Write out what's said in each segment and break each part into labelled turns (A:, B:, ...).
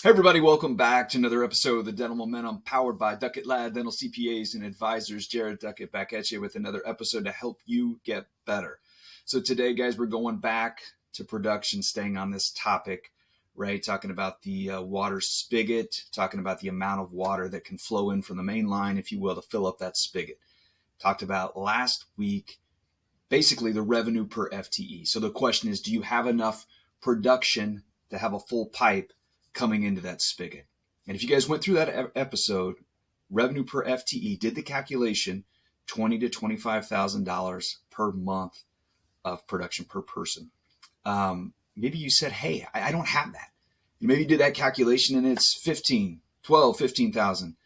A: Hey everybody, welcome back to another episode of the Dental Momentum powered by Duckett Ladd, Dental CPAs and Advisors. Jared Duckett back at you with another episode to help you get better. So today, guys, we're going back to production, staying on this topic, right? Talking about the water spigot, talking about the amount of water that can flow in from the main line, if you will, to fill up that spigot. Talked about last week, basically the revenue per FTE. So the question is, do you have enough production to have a full pipe coming into that spigot? And if you guys went through that episode, revenue per FTE, did the calculation, $20,000 to $25,000 per month of production per person. Maybe you said, hey, I don't have that. Maybe you did that calculation and it's 15,000.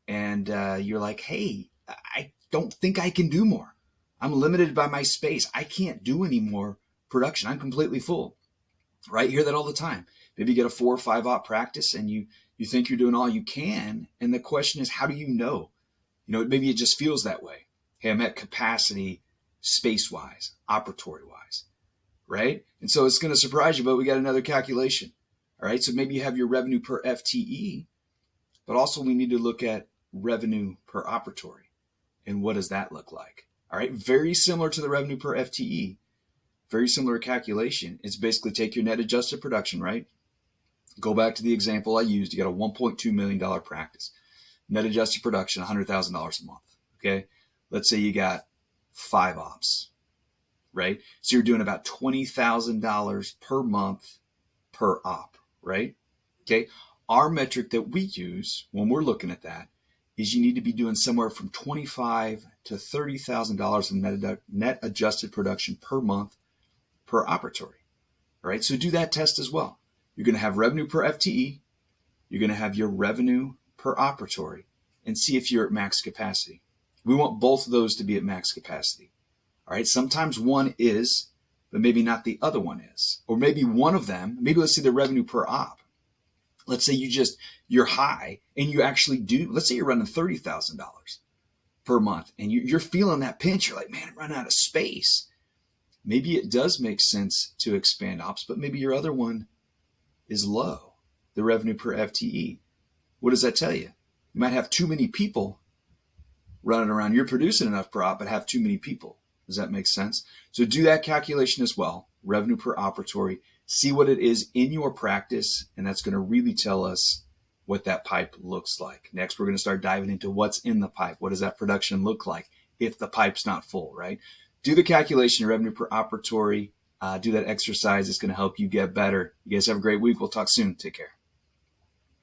A: And you're like, hey, I don't think I can do more. I'm limited by my space. I can't do any more production. I'm completely full. Right? You hear that all the time. Maybe you get a 4 or 5 op practice and you think you're doing all you can. And the question is, how do you know? Maybe it just feels that way. Hey, I'm at capacity space-wise, operatory-wise, right? And so it's going to surprise you, but we got another calculation. All right, so maybe you have your revenue per FTE, but also we need to look at revenue per operatory. And what does that look like? All right, very similar to the revenue per FTE. Very similar calculation. It's basically take your net adjusted production, right? Go back to the example I used. You got a $1.2 million practice. Net adjusted production, $100,000 a month. Okay. Let's say you got 5 ops, right? So you're doing about $20,000 per month per op, right? Okay. Our metric that we use when we're looking at that is you need to be doing somewhere from $25,000 to $30,000 in net adjusted production per month per operatory. All right, so do that test as well. You're going to have revenue per FTE. You're going to have your revenue per operatory and see if you're at max capacity. We want both of those to be at max capacity. All right, sometimes one is, but maybe not the other one is. Or maybe one of them, maybe let's say the revenue per op. Let's say you're high and you actually do, let's say you're running $30,000 per month and you're feeling that pinch. You're like, man, I'm running out of space. Maybe it does make sense to expand ops, but maybe your other one is low, the revenue per FTE. What does that tell you? You might have too many people running around. You're producing enough per op, but have too many people. Does that make sense? So do that calculation as well, revenue per operatory. See what it is in your practice, and that's going to really tell us what that pipe looks like. Next, we're going to start diving into what's in the pipe. What does that production look like if the pipe's not full, right? Do the calculation of revenue per operatory. Do that exercise. It's going to help you get better. You guys have a great week. We'll talk soon. Take care.